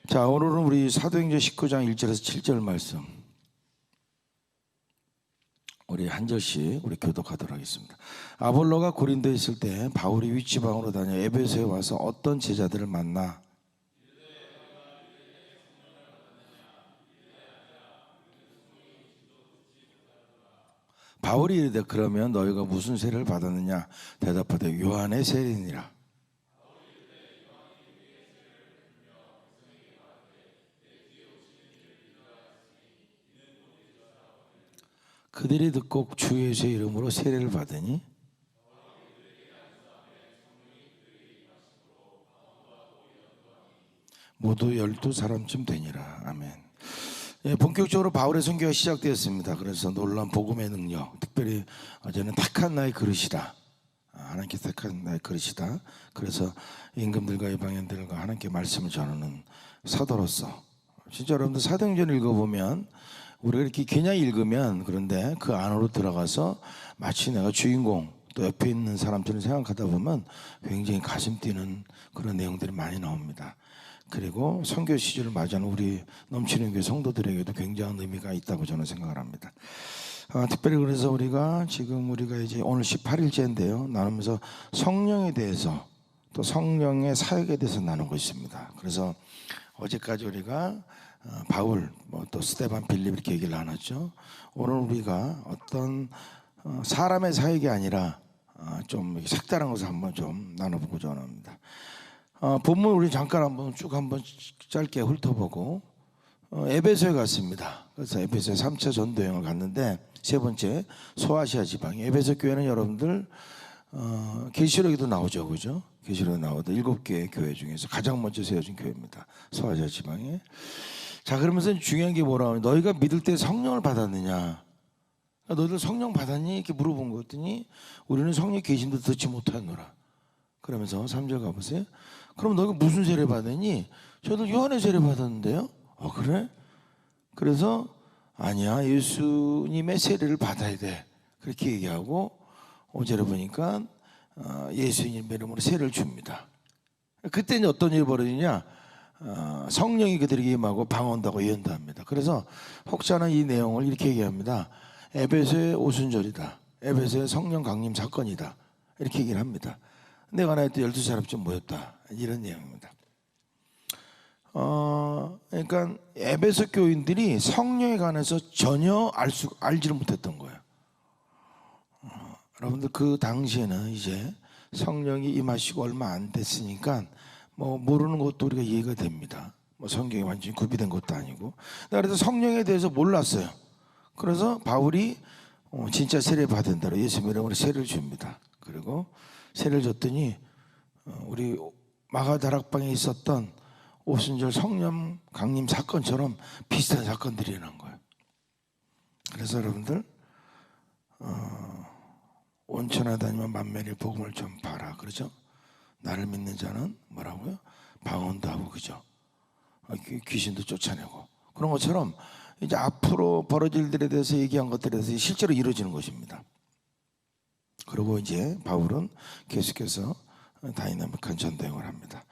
자, 오늘은 우리 사도행전 19장 1절에서 7절 말씀 우리 한 절씩 우리 교독하도록 하겠습니다. 아볼로가 고린도에 있을 때 바울이 윗지방으로 다녀 에베소에 와서 어떤 제자들을 만나 바울이 이르되 그러면 너희가 무슨 세례를 받았느냐 대답하되 요한의 세례니라. 그들이 듣고 주 예수의 이름으로 세례를 받으니 모두 12사람쯤 되니라. 아멘. 예, 본격적으로 바울의 선교가 시작되었습니다. 그래서 놀라운 복음의 능력, 특별히 저는 택한 나의 그릇이다. 하나님께 택한 나의 그릇이다. 그래서 임금들과 이방인들과 하나님께 말씀을 전하는 사도로서 진짜 여러분들 사도행전 읽어보면 우리가 이렇게 그냥 읽으면 그런데 그 안으로 들어가서 마치 내가 주인공 또 옆에 있는 사람처럼 생각하다 보면 굉장히 가슴 뛰는 그런 내용들이 많이 나옵니다. 그리고 선교 시즌을 맞이하는 우리 넘치는 교회 성도들에게도 굉장한 의미가 있다고 저는 생각을 합니다. 특별히 그래서 우리가 이제 오늘 18일째인데요. 나누면서 성령에 대해서 또 성령의 사역에 대해서 나누고 있습니다. 그래서 어제까지 우리가 바울, 또 스데반, 빌립 이렇게 얘기를 나눴죠. 오늘 우리가 어떤 사람의 사역이 아니라 좀 색다른 것을 한번 좀 나눠보고자 합니다. 본문 우리 잠깐 한번 짧게 훑어보고 에베소에 갔습니다. 그래서 에베소에 3차 전도 여행을 갔는데 세 번째 소아시아 지방 에베소 교회는 여러분들 계시록에도 나오죠, 그죠? 계시록에 나오던 7개의 교회 중에서 가장 먼저 세워진 교회입니다. 소아시아 지방에. 자, 그러면서 중요한 게 뭐라 하면 너희가 믿을 때 성령을 받았느냐? 너희들 성령 받았니? 이렇게 물어본 거 같더니 우리는 성령 계신도 듣지 못하노라. 그러면서 3절 가보세요. 그럼 너희가 무슨 세례 받았니? 저도 요한의 세례 받았는데요. 그래? 그래서 아니야, 예수님의 세례를 받아야 돼. 그렇게 얘기하고 5절에 보니까 예수님 이름으로 세례를 줍니다. 그때는 어떤 일이 벌어지냐? 성령이 그들에게 임하고 방언하고 예언도 합니다. 그래서 혹자는 이 내용을 이렇게 얘기합니다. 에베소의 오순절이다. 에베소의 성령 강림 사건이다. 이렇게 얘기를 합니다. 내가 나에 또 12사람쯤 모였다. 이런 내용입니다. 그러니까 에베소 교인들이 성령에 관해서 전혀 알지를 못했던 거예요. 여러분들 그 당시에는 이제 성령이 임하시고 얼마 안 됐으니까 모르는 것도 우리가 이해가 됩니다. 성경이 완전히 구비된 것도 아니고. 그래서 성령에 대해서 몰랐어요. 그래서 바울이 진짜 세례 받은 대로 예수님 이름으로 세례를 줍니다. 그리고 세례를 줬더니 우리 마가다락방에 있었던 오순절 성령 강림 사건처럼 비슷한 사건들이 일어난 거예요. 그래서 여러분들 온천하다니면 만면의 복음을 좀 봐라, 그러죠? 나를 믿는 자는 뭐라고요? 방언도 하고, 그죠? 귀신도 쫓아내고. 그런 것처럼 이제 앞으로 벌어질 일들에 대해서 얘기한 것들에 대해서 실제로 이루어지는 것입니다. 그리고 이제 바울은 계속해서 다이나믹한 전도행을 합니다.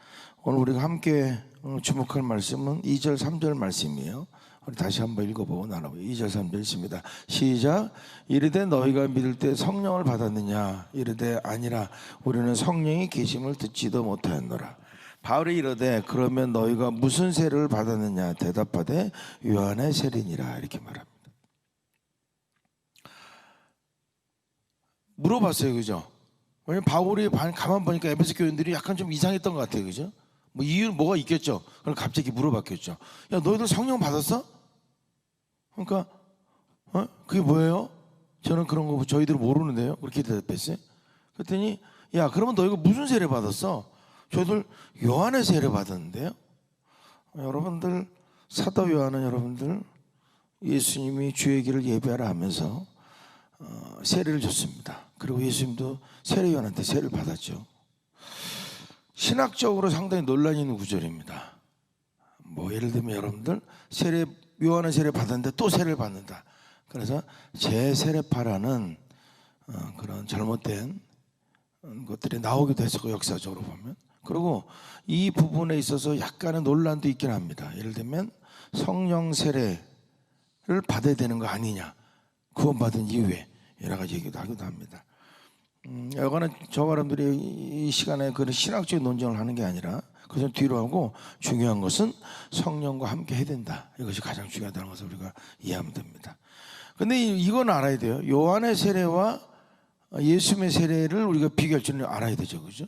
오늘 우리가 함께 주목할 말씀은 2절 3절 말씀이에요. 우리 다시 한번 읽어보고 나눠보요. 2절 3절 있습니다. 시작. 이르되 너희가 믿을 때 성령을 받았느냐? 이르되 아니라 우리는 성령이 계심을 듣지도 못하였노라. 바울이 이르되 그러면 너희가 무슨 세례를 받았느냐? 대답하되 요한의 세례니라. 이렇게 말합니다. 물어봤어요, 그죠? 왜냐면 바울이 가만 보니까 에베소 교인들이 약간 좀 이상했던 것 같아요, 그죠? 이유는 뭐가 있겠죠? 그럼 갑자기 물어봤겠죠. 야, 너희들 성령 받았어? 그러니까 그게 뭐예요? 저는 그런 거 저희들은 모르는데요. 그렇게 대답했어요. 그랬더니 야, 그러면 너희가 무슨 세례 받았어? 저희들 요한의 세례 받았는데요. 여러분들 사도 요한은 여러분들 예수님이 주의 길을 예배하라 하면서 세례를 줬습니다. 그리고 예수님도 세례 요한한테 세례를 받았죠. 신학적으로 상당히 논란이 있는 구절입니다. 예를 들면 여러분들 요한의 세례 받았는데 또 세례를 받는다. 그래서 재세례파라는 그런 잘못된 것들이 나오기도 했었고, 역사적으로 보면 그리고 이 부분에 있어서 약간의 논란도 있긴 합니다. 예를 들면 성령 세례를 받아야 되는 거 아니냐, 구원받은 이후에 여러 가지 얘기도 하기도 합니다. 여간은 저 사람들이 이 시간에 그런 신학적인 논쟁을 하는 게 아니라 그것을 뒤로 하고 중요한 것은 성령과 함께 해야 된다. 이것이 가장 중요하다는 것을 우리가 이해하면 됩니다. 근데 이건 알아야 돼요. 요한의 세례와 예수님의 세례를 우리가 비교할 줄은 알아야 되죠. 그죠?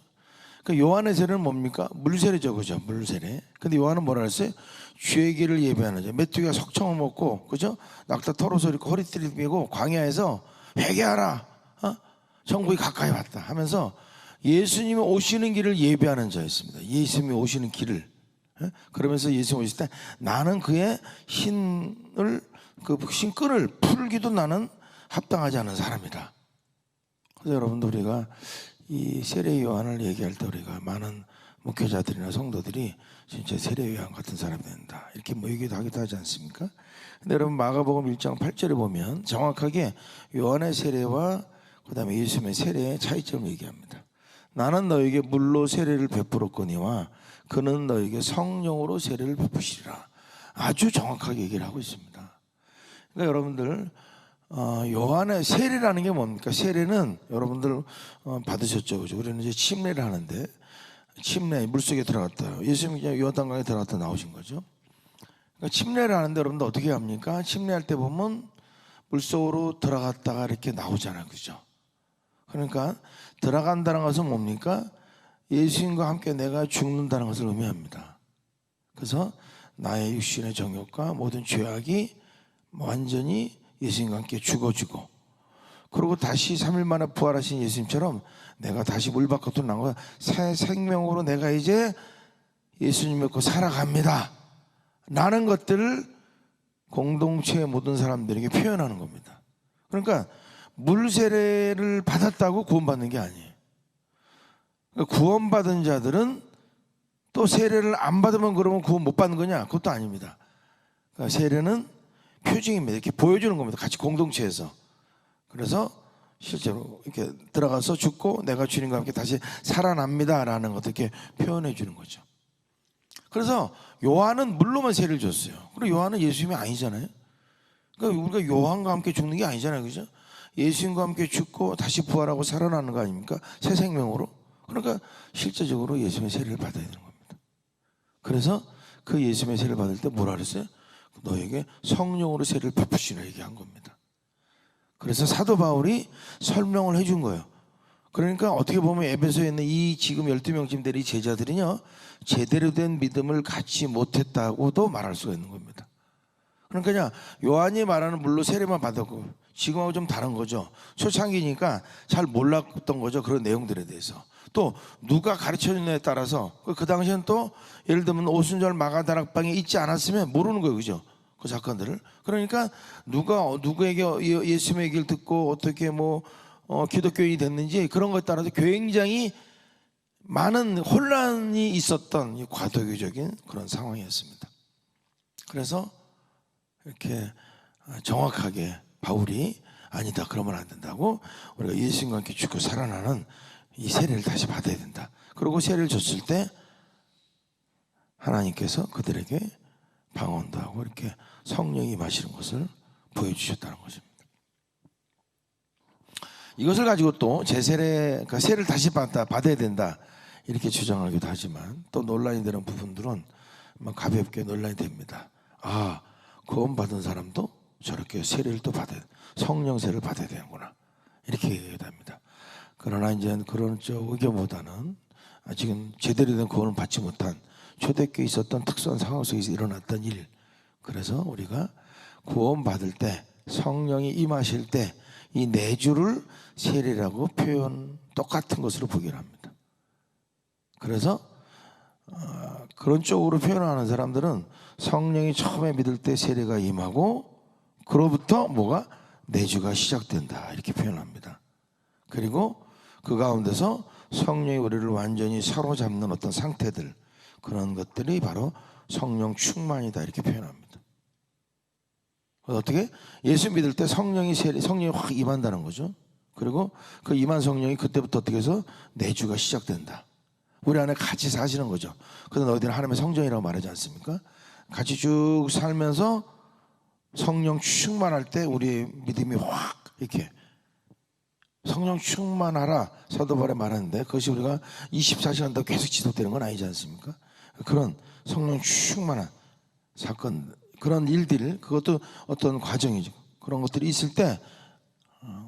그러니까 요한의 세례는 뭡니까? 물세례죠. 그죠? 물세례. 근데 요한은 뭐라 그랬어요? 주의 길을 예배하는 자. 메뚜기가 석청을 먹고, 그죠? 낙타 털어서 이렇게 허리띠를 삐고 광야에서 회개하라. 정국이 가까이 왔다 하면서 예수님이 오시는 길을 예배하는 자였습니다. 예수님이 오시는 길을. 그러면서 예수님이 오실 때 나는 그의 흰을, 그 신끈을 풀기도 나는 합당하지 않은 사람이다. 그래서 여러분들 우리가 이 세례 요한을 얘기할 때 우리가 많은 목회자들이나 성도들이 진짜 세례 요한 같은 사람이 된다 이렇게 뭐 얘기도 하기도 하지 않습니까? 근데 여러분 마가복음 1장 8절에 보면 정확하게 요한의 세례와 그 다음에 예수님의 세례의 차이점을 얘기합니다. 나는 너에게 물로 세례를 베풀었거니와 그는 너에게 성령으로 세례를 베푸시리라. 아주 정확하게 얘기를 하고 있습니다. 그러니까 여러분들 요한의 세례라는 게 뭡니까? 세례는 여러분들 받으셨죠, 그죠? 우리는 이제 침례를 하는데 침례 물속에 들어갔다. 예수님이 그냥 요한강에 들어갔다 나오신 거죠. 그러니까 침례를 하는데 여러분들 어떻게 합니까? 침례할 때 보면 물속으로 들어갔다가 이렇게 나오잖아요, 그죠? 그러니까 들어간다는 것은 뭡니까? 예수님과 함께 내가 죽는다는 것을 의미합니다. 그래서 나의 육신의 정욕과 모든 죄악이 완전히 예수님과 함께 죽어지고, 그리고 다시 3일 만에 부활하신 예수님처럼 내가 다시 물 밖으로 나온 거야. 새 생명으로 내가 이제 예수님 믿고 살아갑니다 라는 것들을 공동체의 모든 사람들에게 표현하는 겁니다. 그러니까 물 세례를 받았다고 구원받는 게 아니에요. 그러니까 구원받은 자들은 또 세례를 안 받으면 그러면 구원 못 받는 거냐? 그것도 아닙니다. 그러니까 세례는 표징입니다. 이렇게 보여주는 겁니다. 같이 공동체에서. 그래서 실제로 이렇게 들어가서 죽고 내가 주님과 함께 다시 살아납니다 라는 것을 이렇게 표현해 주는 거죠. 그래서 요한은 물로만 세례를 줬어요. 그리고 요한은 예수님이 아니잖아요. 그러니까 우리가 요한과 함께 죽는 게 아니잖아요, 그죠? 예수님과 함께 죽고 다시 부활하고 살아나는 거 아닙니까? 새 생명으로. 그러니까 실제적으로 예수님의 세례를 받아야 되는 겁니다. 그래서 그 예수님의 세례를 받을 때 뭐라 그랬어요? 너에게 성령으로 세례를 베푸시라 얘기한 겁니다. 그래서 사도 바울이 설명을 해준 거예요. 그러니까 어떻게 보면 에베소에 있는 이 지금 12명쯤 되는 이 제자들이요, 제대로 된 믿음을 갖지 못했다고도 말할 수가 있는 겁니다. 그러니까 그냥 요한이 말하는 물로 세례만 받았고 지금하고 좀 다른 거죠. 초창기니까 잘 몰랐던 거죠. 그런 내용들에 대해서. 또 누가 가르쳐주느냐에 따라서 그 당시에는 또 예를 들면 오순절 마가다락방에 있지 않았으면 모르는 거예요, 그죠? 그 사건들을. 그러니까 누가 누구에게 예수님의 얘기를 듣고 어떻게 기독교인이 됐는지 그런 것에 따라서 굉장히 많은 혼란이 있었던 과도교적인 그런 상황이었습니다. 그래서 이렇게 정확하게 바울이 아니다, 그러면 안 된다고, 우리가 예수님과 함께 죽고 살아나는 이 세례를 다시 받아야 된다. 그리고 세례를 줬을 때 하나님께서 그들에게 방언도 하고 이렇게 성령이 임하시는 것을 보여주셨다는 것입니다. 이것을 가지고 또 제세례, 그러니까 세례를 다시 받아야 된다 이렇게 주장하기도 하지만 또 논란이 되는 부분들은 가볍게 논란이 됩니다. 아, 구원받은 사람도 저렇게 세례를 또 받아야, 성령 세례를 받아야 되는구나 이렇게 얘기해야 합니다. 그러나 이제 그런 쪽 의견보다는 지금 제대로 된 구원을 받지 못한 초대교회에 있었던 특수한 상황 속에서 일어났던 일, 그래서 우리가 구원받을 때 성령이 임하실 때 이 내주를 세례라고 표현 똑같은 것으로 보기를 합니다. 그래서 그런 쪽으로 표현하는 사람들은 성령이 처음에 믿을 때 세례가 임하고 그로부터 뭐가 내주가 시작된다 이렇게 표현합니다. 그리고 그 가운데서 성령이 우리를 완전히 사로잡는 어떤 상태들, 그런 것들이 바로 성령 충만이다 이렇게 표현합니다. 어떻게? 예수 믿을 때 성령이 확 임한다는 거죠. 그리고 그 임한 성령이 그때부터 어떻게 해서 내주가 시작된다. 우리 안에 같이 사시는 거죠. 그래서 너희들은 하나님의 성전이라고 말하지 않습니까? 같이 쭉 살면서 성령 충만할 때 우리의 믿음이 확 이렇게 성령 충만하라 사도 바울이 말하는데, 그것이 우리가 24시간 더 계속 지속되는 건 아니지 않습니까? 그런 성령 충만한 사건, 그런 일들, 그것도 어떤 과정이죠. 그런 것들이 있을 때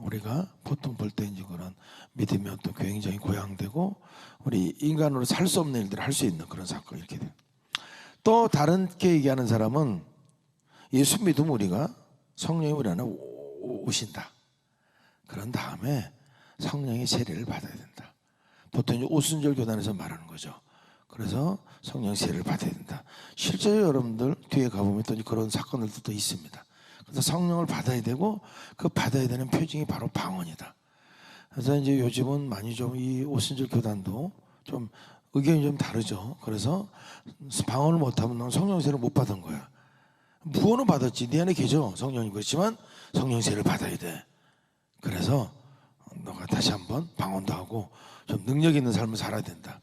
우리가 보통 볼 때 이제 그런 믿음이 어떤 굉장히 고양되고 우리 인간으로 살 수 없는 일들을 할 수 있는 그런 사건이 이렇게 돼요. 또 다른게 얘기하는 사람은 예수 믿으면 우리가 성령이 우리 안에 오신다. 그런 다음에 성령의 세례를 받아야 된다. 보통 이제 오순절 교단에서 말하는 거죠. 그래서 성령 세례를 받아야 된다. 실제로 여러분들 뒤에 가보면 또 그런 사건들도 또 있습니다. 그래서 성령을 받아야 되고 그 받아야 되는 표징이 바로 방언이다. 그래서 이제 요즘은 많이 좀 이 오순절 교단도 좀 의견이 좀 다르죠. 그래서 방언을 못하면 넌 성령 세례를 못 받은 거야. 무언은 받았지. 네 안에 계죠. 성령이. 그렇지만 성령 세례를 받아야 돼. 그래서 너가 다시 한번 방언도 하고 좀 능력 있는 삶을 살아야 된다.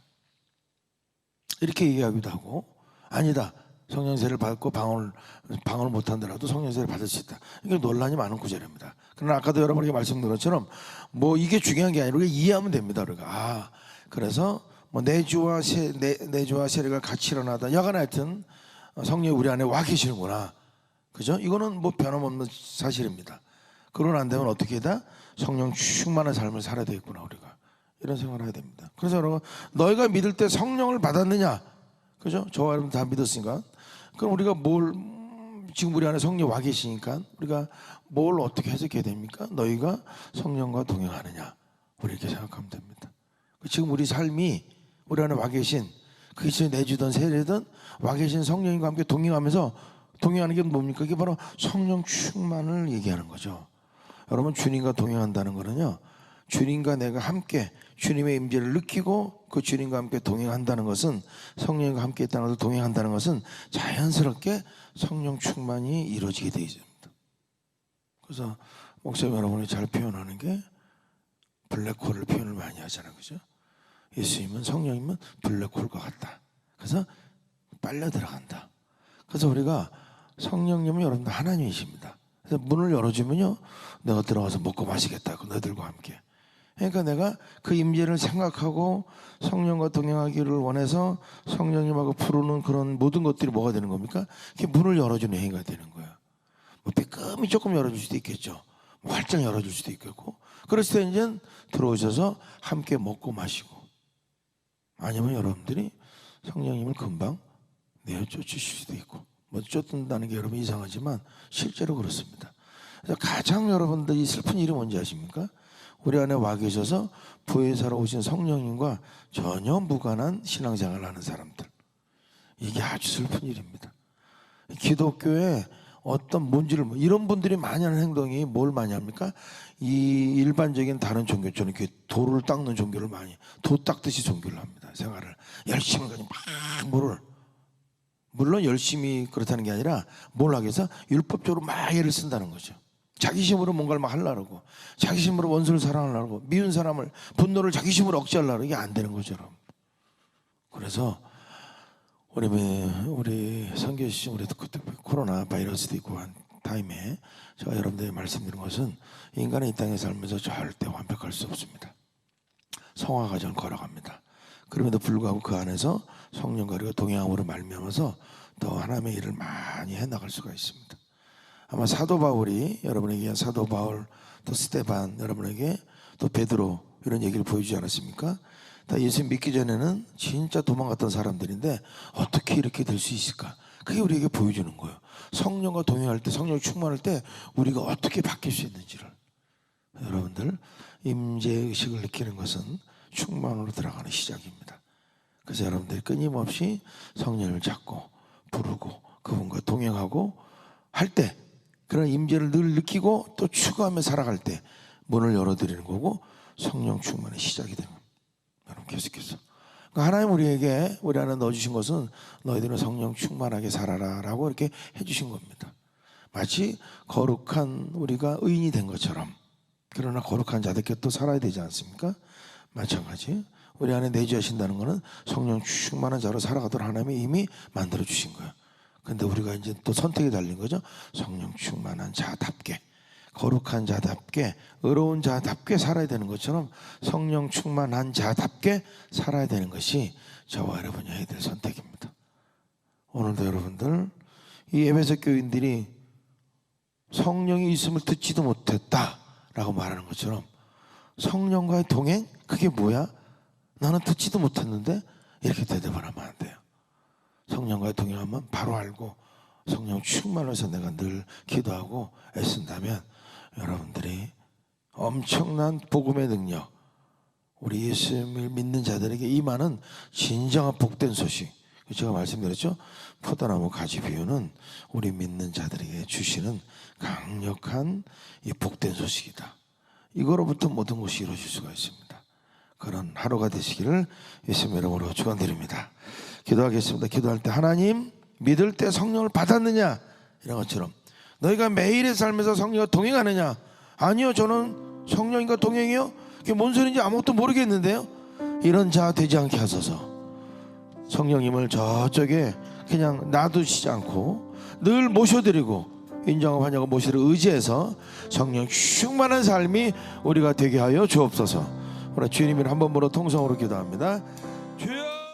이렇게 얘기하기도 하고, 아니다. 성령세를 받고 방언을 못한다라도 성령세를 받을 수 있다. 이게 논란이 많은 구절입니다. 그러나 아까도 여러분에게 말씀드린 것처럼 뭐 이게 중요한 게 아니라 이해하면 됩니다. 우리가 그래서 뭐 내주와 세례가 같이 일어나다. 여간 하여튼 성령이 우리 안에 와 계시는구나. 그죠? 이거는 뭐 변함없는 사실입니다. 그러고 안 되면 어떻게 해야? 성령 충만한 삶을 살아야 되겠구나 우리가. 이런 생각을 해야 됩니다. 그래서 여러분, 너희가 믿을 때 성령을 받았느냐? 그죠? 저와 여러분 다 믿었으니까. 그럼 우리가 지금 우리 안에 성령 와 계시니까 우리가 뭘 어떻게 해석해야 됩니까? 너희가 성령과 동행하느냐? 우리 이렇게 생각하면 됩니다. 지금 우리 삶이 우리 안에 와 계신, 그게 내주든 세례든 와 계신 성령님과 함께 동행하면서, 동행하는 게 뭡니까? 이게 바로 성령 충만을 얘기하는 거죠. 여러분, 주님과 동행한다는 거는요, 주님과 내가 함께 주님의 임재를 느끼고 그 주님과 함께 동행한다는 것은, 성령과 함께 있다는 것을 동행한다는 것은 자연스럽게 성령 충만이 이루어지게 되어 있습니다. 그래서 목사님 여러분이 잘 표현하는 게 블랙홀을 표현을 많이 하잖아요. 그죠? 예수님은, 성령님은 블랙홀과 같다. 그래서 빨려 들어간다. 그래서 우리가 성령님은 여러분들 하나님이십니다. 그래서 문을 열어주면요, 내가 들어가서 먹고 마시겠다. 너희들과 함께. 그러니까 내가 그 임재를 생각하고 성령과 동행하기를 원해서 성령님하고 부르는 그런 모든 것들이 뭐가 되는 겁니까? 그게 문을 열어주는 행위가 되는 거예요. 뭐 빼끔히 조금 열어줄 수도 있겠죠. 뭐 활짝 열어줄 수도 있겠고. 그랬을 때 이제 들어오셔서 함께 먹고 마시고. 아니면 여러분들이 성령님을 금방 내어 쫓으실 수도 있고. 뭐 쫓는다는 게 여러분 이상하지만 실제로 그렇습니다. 그래서 가장 여러분들이 슬픈 일이 뭔지 아십니까? 우리 안에 와 계셔서 부회사로 오신 성령님과 전혀 무관한 신앙생활을 하는 사람들. 이게 아주 슬픈 일입니다. 기독교에 어떤 뭔지를, 이런 분들이 많이 하는 행동이 뭘 많이 합니까? 이 일반적인 다른 종교처럼 이렇게 돌을 닦는 종교를 많이, 도 닦듯이 종교를 합니다. 생활을 열심히 가지고 막 물을, 물론 열심히 그렇다는 게 아니라 뭘 하기 위해서 율법적으로 막 애를 쓴다는 거죠. 자기 힘으로 뭔가를 막 하려고, 자기 힘으로 원수를 사랑하려고, 미운 사람을, 분노를 자기 힘으로 억제하려고, 이게 안 되는 거죠. 그래서 우리 선교시, 우리 그때 코로나 바이러스도 있고 한 타임에 제가 여러분들에게 말씀드린 것은, 인간은 이 땅에 살면서 절대 완벽할 수 없습니다. 성화 과정을 걸어갑니다. 그럼에도 불구하고 그 안에서 성령과 우리가 동행함으로 말미암아서 더 하나님의 일을 많이 해나갈 수가 있습니다. 아마 사도 바울이, 여러분에게 사도 바울, 또 스데반, 여러분에게 또 베드로, 이런 얘기를 보여주지 않았습니까? 다 예수 믿기 전에는 진짜 도망갔던 사람들인데 어떻게 이렇게 될 수 있을까? 그게 우리에게 보여주는 거예요. 성령과 동행할 때, 성령 충만할 때 우리가 어떻게 바뀔 수 있는지를. 여러분들, 임재의식을 느끼는 것은 충만으로 들어가는 시작입니다. 그래서 여러분들이 끊임없이 성령을 잡고 부르고 그분과 동행하고 할 때, 그런 임재를 늘 느끼고 또 추구하며 살아갈 때 문을 열어드리는 거고, 성령 충만의 시작이 되는 겁니다. 여러분, 계속해서 그러니까 하나님 우리에게, 우리 안에 넣어주신 것은 너희들은 성령 충만하게 살아라 라고 이렇게 해주신 겁니다. 마치 거룩한 우리가 의인이 된 것처럼. 그러나 거룩한 자들께 또 살아야 되지 않습니까? 마찬가지 우리 안에 내주하신다는 것은 성령 충만한 자로 살아가도록 하나님이 이미 만들어 주신 거예요. 근데 우리가 이제 또 선택이 달린 거죠. 성령 충만한 자답게, 거룩한 자답게, 의로운 자답게 살아야 되는 것처럼 성령 충만한 자답게 살아야 되는 것이 저와 여러분이 해야 될 선택입니다. 오늘도 여러분들, 이 에베소 교인들이 성령이 있음을 듣지도 못했다라고 말하는 것처럼 성령과의 동행? 그게 뭐야? 나는 듣지도 못했는데, 이렇게 대답을 하면 안 돼요. 성령과의 동행하면 바로 알고 성령 충만해서 내가 늘 기도하고 애쓴다면 여러분들이 엄청난 복음의 능력, 우리 예수님을 믿는 자들에게 임하는 진정한 복된 소식, 제가 말씀드렸죠. 포도나무 가지 비유는 우리 믿는 자들에게 주시는 강력한 이 복된 소식이다. 이거로부터 모든 것이 이루어질 수가 있습니다. 그런 하루가 되시기를 예수님 이름으로 축원드립니다. 기도하겠습니다. 기도할 때 하나님, 믿을 때 성령을 받았느냐, 이런 것처럼 너희가 매일의 삶에서 성령과 동행하느냐. 아니요, 저는 성령과 동행이요? 그게 뭔 소리인지 아무것도 모르겠는데요. 이런 자 되지 않게 하소서. 성령님을 저쪽에 그냥 놔두시지 않고 늘 모셔드리고 인정하고 환영하고 모시를 의지해서 성령 충만한 삶이 우리가 되게 하여 주옵소서. 우리 주님을 한 번 물어 통성으로 기도합니다.